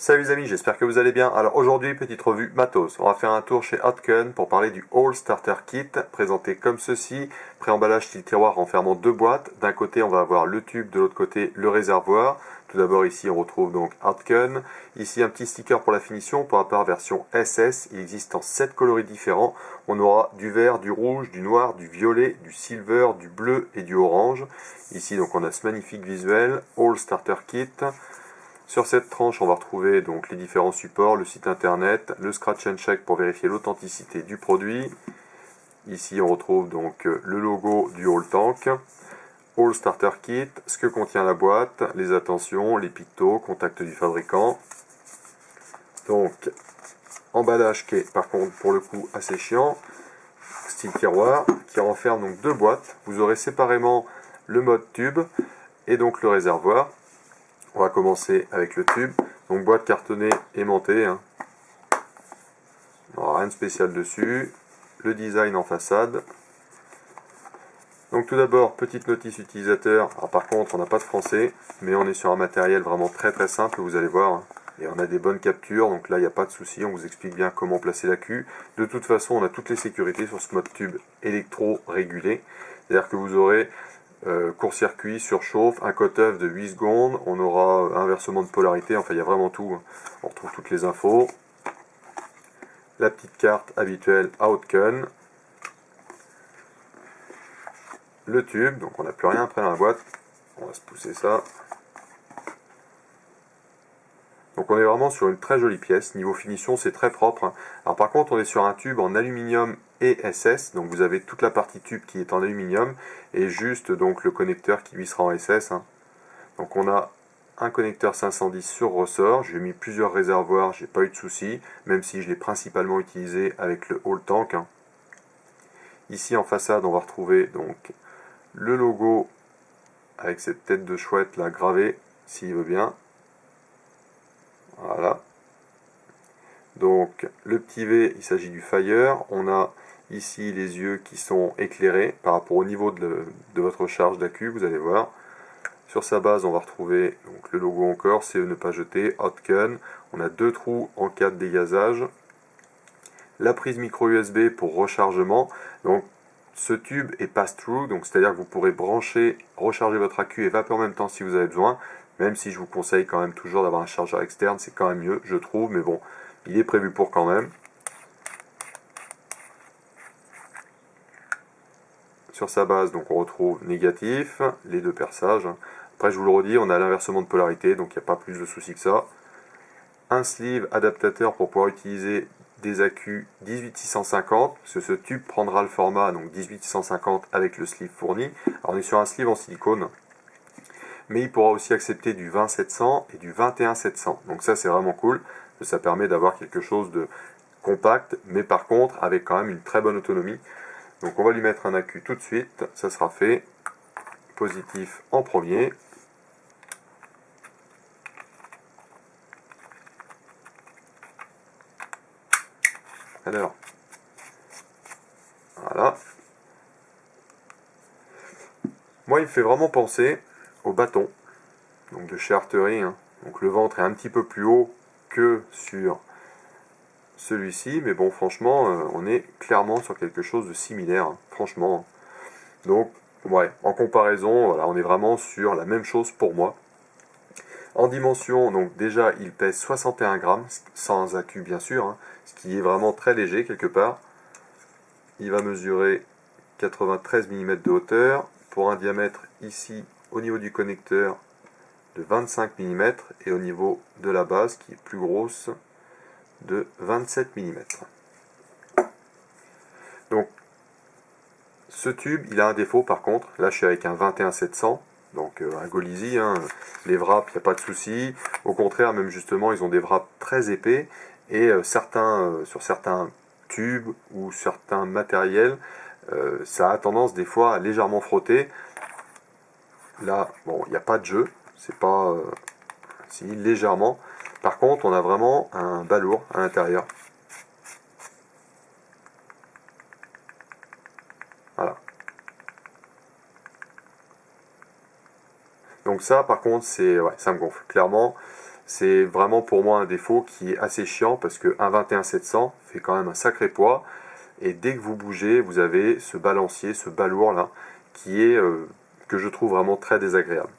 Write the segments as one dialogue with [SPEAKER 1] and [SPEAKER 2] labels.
[SPEAKER 1] Salut les amis, j'espère que vous allez bien. Alors aujourd'hui, petite revue matos. On va faire un tour chez Hotken pour parler du All Starter Kit, présenté comme ceci. Pré-emballage style tiroir renfermant deux boîtes. D'un côté, on va avoir le tube, de l'autre côté, le réservoir. Tout d'abord, ici, on retrouve donc Hotken. Ici, un petit sticker pour la finition, pour la part version SS. Il existe en 7 coloris différents. On aura du vert, du rouge, du noir, du violet, du silver, du bleu et du orange. Ici, donc, on a ce magnifique visuel, All Starter Kit. Sur cette tranche, on va retrouver donc les différents supports, le site internet, le scratch and check pour vérifier l'authenticité du produit. Ici, on retrouve donc le logo du All Tank, All Starter Kit, ce que contient la boîte, les attentions, les pictos, contact du fabricant. Donc, emballage qui est par contre pour le coup assez chiant, style tiroir, qui renferme donc deux boîtes. Vous aurez séparément le mode tube et donc le réservoir. On va commencer avec le tube. Donc boîte cartonnée aimantée. Rien de spécial dessus. Le design en façade. Donc tout d'abord, petite notice utilisateur. Alors, par contre, on n'a pas de français, mais on est sur un matériel vraiment très simple, vous allez voir. Et on a des bonnes captures, donc là, il n'y a pas de souci. On vous explique bien comment placer la queue. De toute façon, on a toutes les sécurités sur ce mode tube électro-régulé. C'est-à-dire que vous aurez court-circuit, surchauffe, un cut-off de 8 secondes, on aura inversement de polarité, enfin il y a vraiment tout, on retrouve toutes les infos. La petite carte habituelle Hotken, le tube, donc on n'a plus rien après dans la boîte, on va se pousser ça. Donc on est vraiment sur une très jolie pièce, niveau finition c'est très propre. Alors par contre on est sur un tube en aluminium et SS, donc vous avez toute la partie tube qui est en aluminium, et juste donc le connecteur qui lui sera en SS. Donc on a un connecteur 510 sur ressort, j'ai mis plusieurs réservoirs, j'ai pas eu de soucis, même si je l'ai principalement utilisé avec le All Tank. Ici en façade on va retrouver donc le logo avec cette tête de chouette là gravée, s'il veut bien. Voilà. Donc le petit V, il s'agit du Fire. On a ici les yeux qui sont éclairés par rapport au niveau de votre charge d'accu, vous allez voir. Sur sa base, on va retrouver donc, le logo encore, c'est ne pas jeter, Hotken. On a deux trous en cas de dégazage. La prise micro USB pour rechargement. Donc ce tube est pass-through, donc c'est-à-dire que vous pourrez brancher, recharger votre accu et vaper en même temps si vous avez besoin. Même si je vous conseille quand même toujours d'avoir un chargeur externe, c'est quand même mieux, je trouve, mais bon, il est prévu pour quand même. Sur sa base, donc on retrouve négatif, les deux perçages. Après, je vous le redis, on a l'inversement de polarité, donc il n'y a pas plus de soucis que ça. Un sleeve adaptateur pour pouvoir utiliser des accus 18650, parce que ce tube prendra le format donc 18650 avec le sleeve fourni. Alors on est sur un sleeve en silicone, mais il pourra aussi accepter du 20700 et du 21700. Donc ça c'est vraiment cool, ça permet d'avoir quelque chose de compact, mais par contre avec quand même une très bonne autonomie. Donc on va lui mettre un accu tout de suite, ça sera fait. Positif en premier. Alors, voilà. Moi, il me fait vraiment penser au bâton, donc de chez Artery. Donc le ventre est un petit peu plus haut que sur celui-ci, mais bon, franchement, on est clairement sur quelque chose de similaire, franchement. Donc, ouais, en comparaison, voilà, on est vraiment sur la même chose pour moi. En dimension, donc déjà, il pèse 61 grammes, sans accu bien sûr, ce qui est vraiment très léger quelque part. Il va mesurer 93 mm de hauteur pour un diamètre ici au niveau du connecteur de 25 mm et au niveau de la base qui est plus grosse de 27 mm. Donc ce tube il a un défaut par contre, là je suis avec un 21700, donc un Golizy, les wraps il n'y a pas de souci, au contraire même justement ils ont des wraps très épais et sur certains tubes ou certains matériels ça a tendance des fois à légèrement frotter. Là, bon, il n'y a pas de jeu, c'est pas si légèrement. Par contre, on a vraiment un balourd à l'intérieur. Voilà. Donc ça, par contre, c'est ouais, ça me gonfle. Clairement, c'est vraiment pour moi un défaut qui est assez chiant parce que un 21-700 fait quand même un sacré poids. Et dès que vous bougez, vous avez ce balancier, ce balourd là, qui est que je trouve vraiment très désagréable.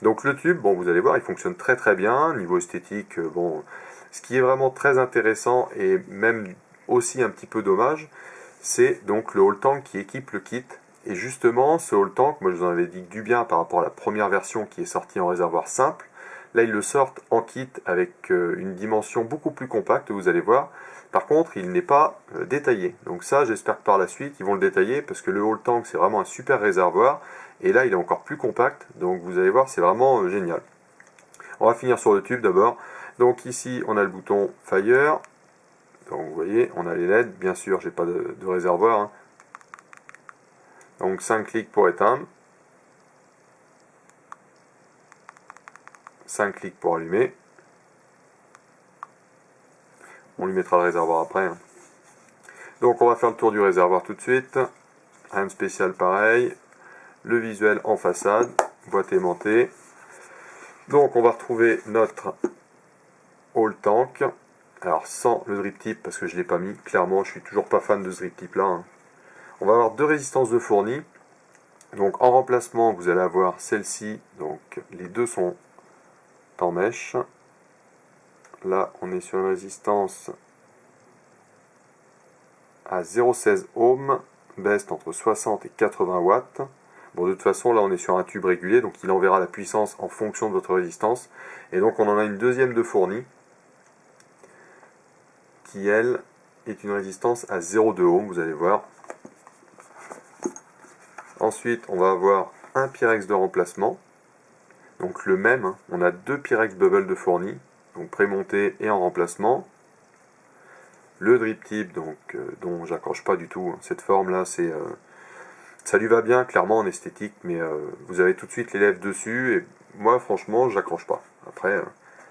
[SPEAKER 1] Donc le tube, bon vous allez voir, il fonctionne très très bien. Niveau esthétique, bon, ce qui est vraiment très intéressant et même aussi un petit peu dommage, c'est donc le All Tank qui équipe le kit. Et justement, ce All Tank, moi je vous en avais dit du bien par rapport à la première version qui est sortie en réservoir simple. Là, ils le sortent en kit avec une dimension beaucoup plus compacte, vous allez voir. Par contre, il n'est pas détaillé. Donc ça, j'espère que par la suite, ils vont le détailler parce que le All Tank, c'est vraiment un super réservoir. Et là, il est encore plus compact. Donc vous allez voir, c'est vraiment génial. On va finir sur le tube d'abord. Donc ici, on a le bouton Fire. Donc vous voyez, on a les LED. Bien sûr, j'ai pas de réservoir, hein. Donc 5 clics pour éteindre. 5 clics pour allumer. On lui mettra le réservoir après, hein. Donc on va faire le tour du réservoir tout de suite. Rien de spécial pareil. Le visuel en façade, boîte aimantée. Donc on va retrouver notre All Tank. Alors sans le drip tip parce que je ne l'ai pas mis. Clairement, je suis toujours pas fan de ce drip tip là, hein. On va avoir deux résistances de fourni. Donc en remplacement, vous allez avoir celle-ci. Donc les deux sont en mèche. Là, on est sur une résistance à 0,16 ohms, best entre 60 et 80 watts. Bon, de toute façon, là, on est sur un tube régulé, donc il enverra la puissance en fonction de votre résistance. Et donc, on en a une deuxième de fournie, qui, elle, est une résistance à 0,2 ohms, vous allez voir. Ensuite, on va avoir un Pyrex de remplacement, donc le même, hein. On a deux Pyrex Bubble de fournie, donc prémonté et en remplacement. Le drip tip, donc, dont j'accroche pas du tout, hein. Cette forme-là, c'est... ça lui va bien, clairement, en esthétique, mais vous avez tout de suite les lèvres dessus, et moi, franchement, j'accroche pas. Après,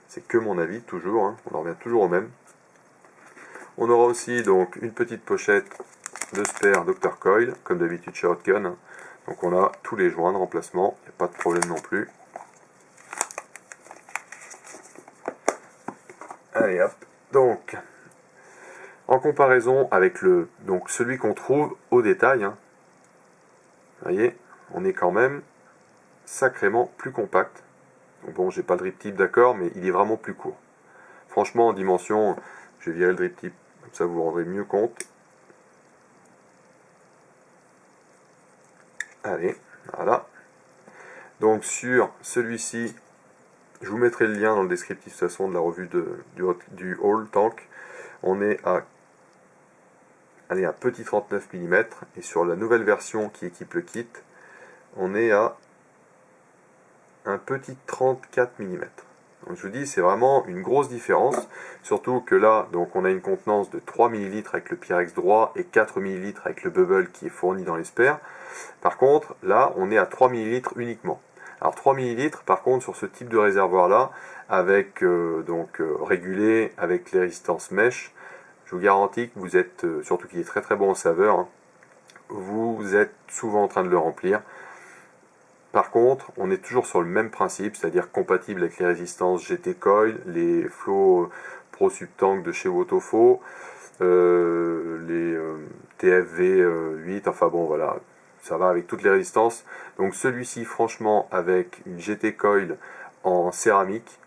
[SPEAKER 1] c'est que mon avis, toujours, hein. On en revient toujours au même. On aura aussi donc une petite pochette de spare Dr Coil, comme d'habitude chez Hotgun, hein. Donc on a tous les joints de remplacement, il n'y a pas de problème non plus. Allez hop, donc, en comparaison avec donc celui qu'on trouve au détail, hein, vous voyez, on est quand même sacrément plus compact. Donc bon, j'ai pas le drip tip d'accord, mais il est vraiment plus court. Franchement, en dimension, je vais virer le drip tip, comme ça vous vous rendrez mieux compte. Allez, voilà. Donc sur celui-ci, je vous mettrai le lien dans le descriptif de toute façon de la revue du All Tank. On est à un petit 39 mm, et sur la nouvelle version qui équipe le kit, on est à un petit 34 mm. Donc je vous dis, c'est vraiment une grosse différence, surtout que là, donc on a une contenance de 3 ml avec le Pyrex droit et 4 ml avec le bubble qui est fourni dans les spares. Par contre, là, on est à 3 ml uniquement. Alors 3 ml, par contre, sur ce type de réservoir-là, avec régulé, avec les résistances mèche, je vous garantis que vous êtes, surtout qu'il est très très bon en saveur, hein, vous êtes souvent en train de le remplir. Par contre, on est toujours sur le même principe, c'est-à-dire compatible avec les résistances GT Coil, les Flow Pro Subtank de chez Wotofo, les TFV 8, enfin bon voilà, ça va avec toutes les résistances. Donc celui-ci, franchement, avec une GT Coil en céramique,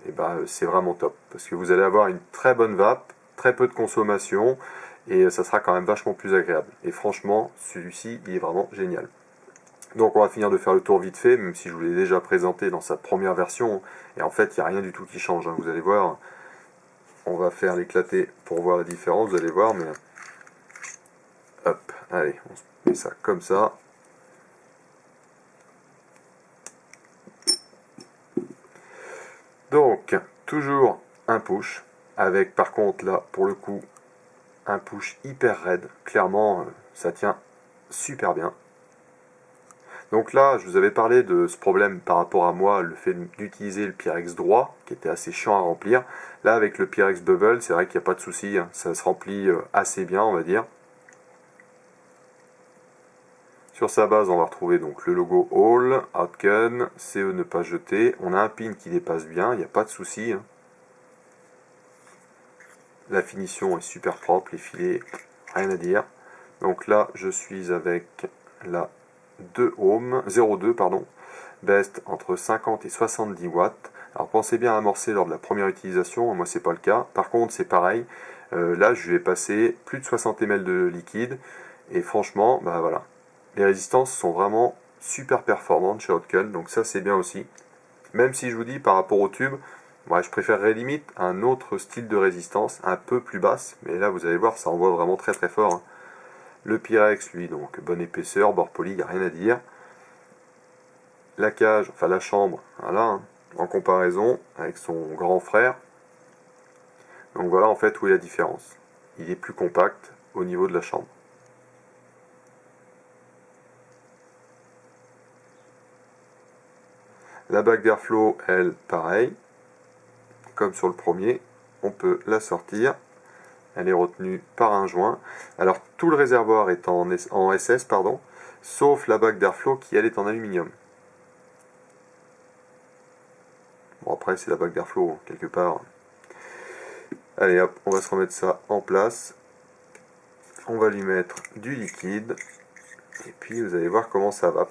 [SPEAKER 1] et ben, c'est vraiment top, parce que vous allez avoir une très bonne vape, très peu de consommation, et ça sera quand même vachement plus agréable. Et franchement, celui-ci, il est vraiment génial. Donc on va finir de faire le tour vite fait, même si je vous l'ai déjà présenté dans sa première version, et en fait il n'y a rien du tout qui change, hein, vous allez voir. On va faire l'éclater pour voir la différence, vous allez voir, mais... Hop, allez, on se met ça comme ça. Donc, toujours un push, avec par contre là, pour le coup, un push hyper raide. Clairement, ça tient super bien. Donc là, je vous avais parlé de ce problème par rapport à moi, le fait d'utiliser le Pyrex droit, qui était assez chiant à remplir. Là, avec le Pyrex Bubble, c'est vrai qu'il n'y a pas de souci, hein, ça se remplit assez bien, on va dire. Sur sa base, on va retrouver donc le logo All, Outgun, CE ne pas jeter. On a un pin qui dépasse bien, il n'y a pas de souci. La finition est super propre, les filets, rien à dire. Donc là, je suis avec la 2 ohm, 0,2 pardon, best entre 50 et 70 watts. Alors pensez bien à amorcer lors de la première utilisation, moi c'est pas le cas. Par contre c'est pareil, là je vais passer plus de 60 ml de liquide et franchement, bah voilà, les résistances sont vraiment super performantes chez Outgun, donc ça c'est bien aussi. Même si je vous dis par rapport au tube, moi je préférerais limite un autre style de résistance, un peu plus basse, mais là vous allez voir ça envoie vraiment très très fort. Hein. Le Pyrex lui donc bonne épaisseur, bord poli, il n'y a rien à dire. La cage, enfin la chambre, voilà, hein, en comparaison avec son grand frère. Donc voilà en fait où est la différence. Il est plus compact au niveau de la chambre. La bague d'airflow, elle, pareil, comme sur le premier, on peut la sortir. Elle est retenue par un joint. Alors tout le réservoir est en SS, pardon, sauf la bague d'airflow qui elle est en aluminium. Bon après c'est la bague d'airflow quelque part. Allez hop, on va se remettre ça en place. On va lui mettre du liquide. Et puis vous allez voir comment ça va.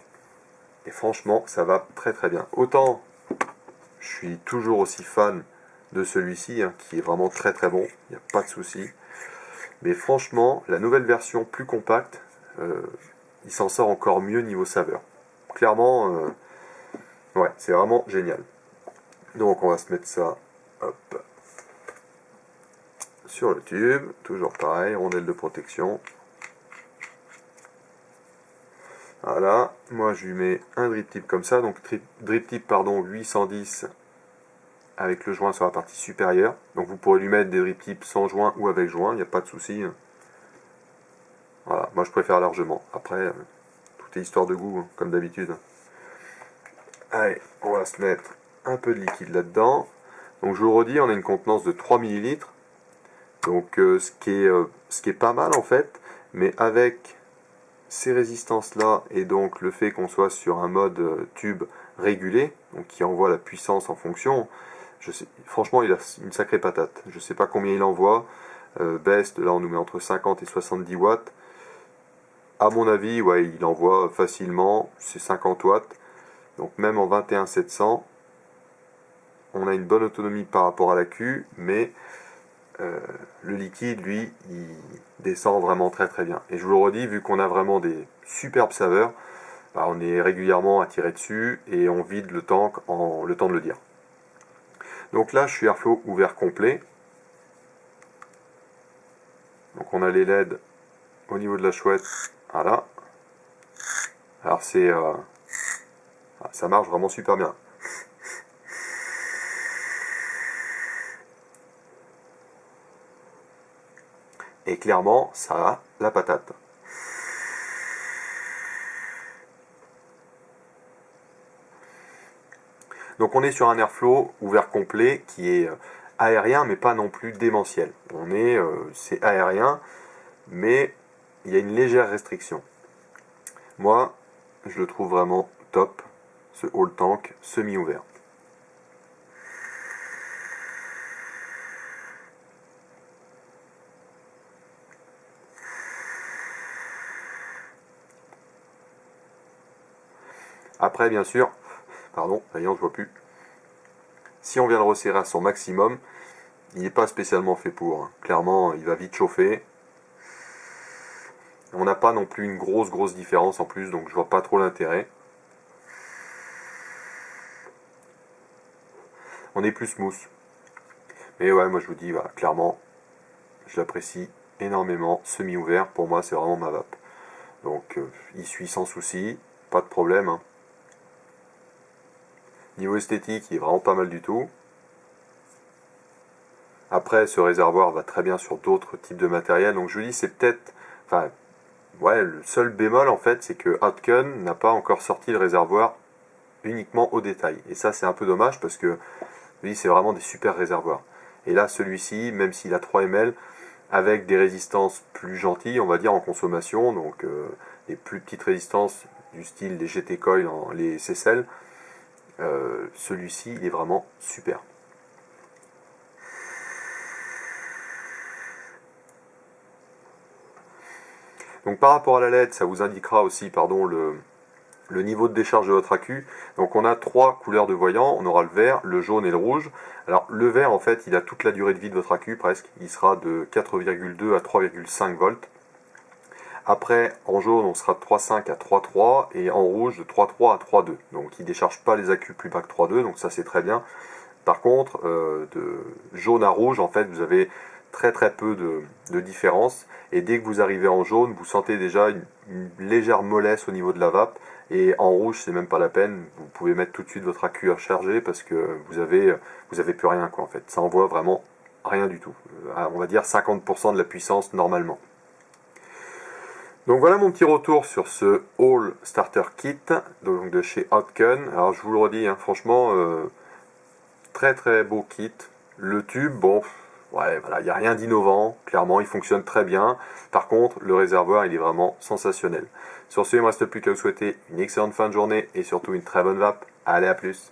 [SPEAKER 1] Et franchement, ça va très très bien. Autant je suis toujours aussi fan de celui-ci, hein, qui est vraiment très très bon, il n'y a pas de souci. Mais franchement, la nouvelle version plus compacte, il s'en sort encore mieux niveau saveur. Clairement, ouais, c'est vraiment génial. Donc on va se mettre ça, hop, sur le tube, toujours pareil, rondelle de protection. Voilà, moi je lui mets un drip tip comme ça, donc drip tip pardon 810 avec le joint sur la partie supérieure. Donc vous pourrez lui mettre des drip tips sans joint ou avec joint, il n'y a pas de souci. Voilà, moi je préfère largement. Après, tout est histoire de goût, hein, comme d'habitude. Allez, on va se mettre un peu de liquide là-dedans. Donc je vous le redis, on a une contenance de 3 ml. Donc ce qui est pas mal en fait, mais avec ces résistances là et donc le fait qu'on soit sur un mode tube régulé, donc qui envoie la puissance en fonction, franchement il a une sacrée patate. Je sais pas combien il envoie. Best, là on nous met entre 50 et 70 watts. À mon avis, ouais, il envoie facilement, c'est 50 watts. Donc même en 21700, on a une bonne autonomie par rapport à la Q, mais le liquide, lui, il descend vraiment très très bien. Et je vous le redis, vu qu'on a vraiment des superbes saveurs, bah, on est régulièrement attiré dessus et on vide le tank en le temps de le dire. Donc là, je suis airflow ouvert complet. Donc on a les LED au niveau de la chouette, voilà. Alors ça marche vraiment super bien. Et clairement, ça a la patate. Donc on est sur un airflow ouvert complet qui est aérien mais pas non plus démentiel. C'est aérien mais il y a une légère restriction. Moi, je le trouve vraiment top, ce All Tank semi-ouvert. Après, bien sûr, pardon, d'ailleurs, je vois plus. Si on vient le resserrer à son maximum, il n'est pas spécialement fait pour. Hein. Clairement, il va vite chauffer. On n'a pas non plus une grosse différence en plus, donc je vois pas trop l'intérêt. On est plus smooth. Mais ouais, moi je vous dis, voilà, clairement, je l'apprécie énormément. Semi-ouvert, pour moi, c'est vraiment ma vape. Donc, il suit sans souci, pas de problème. Hein. Niveau esthétique, il est vraiment pas mal du tout. Après, ce réservoir va très bien sur d'autres types de matériel. Donc je vous dis, c'est peut-être... Enfin, ouais, le seul bémol, en fait, c'est que Outgun n'a pas encore sorti le réservoir uniquement au détail. Et ça, c'est un peu dommage parce que, oui, c'est vraiment des super réservoirs. Et là, celui-ci, même s'il a 3 ml, avec des résistances plus gentilles, on va dire, en consommation, donc les plus petites résistances du style des GT Coil, les CCL, celui-ci il est vraiment super. Donc par rapport à la LED, ça vous indiquera aussi le niveau de décharge de votre accu. Donc on a 3 couleurs de voyants, on aura le vert, le jaune et le rouge. Alors le vert en fait il a toute la durée de vie de votre accu presque, il sera de 4,2 à 3,5 volts. Après en jaune on sera de 3,5 à 3,3 et en rouge de 3,3 à 3,2. Donc il ne décharge pas les accus plus bas que 3,2, donc ça c'est très bien. Par contre de jaune à rouge en fait vous avez très peu de différence, et dès que vous arrivez en jaune vous sentez déjà une légère mollesse au niveau de la vape, et en rouge c'est même pas la peine, vous pouvez mettre tout de suite votre accu à charger parce que vous avez plus rien quoi en fait, ça envoie vraiment rien du tout, on va dire 50% de la puissance normalement. Donc voilà mon petit retour sur ce All Starter Kit donc de chez Hotken. Alors je vous le redis hein, franchement très beau kit. Le tube, bon, ouais, voilà, il n'y a rien d'innovant, clairement, il fonctionne très bien. Par contre, le réservoir, il est vraiment sensationnel. Sur ce, il ne me reste plus qu'à vous souhaiter une excellente fin de journée et surtout une très bonne vape. Allez, à plus!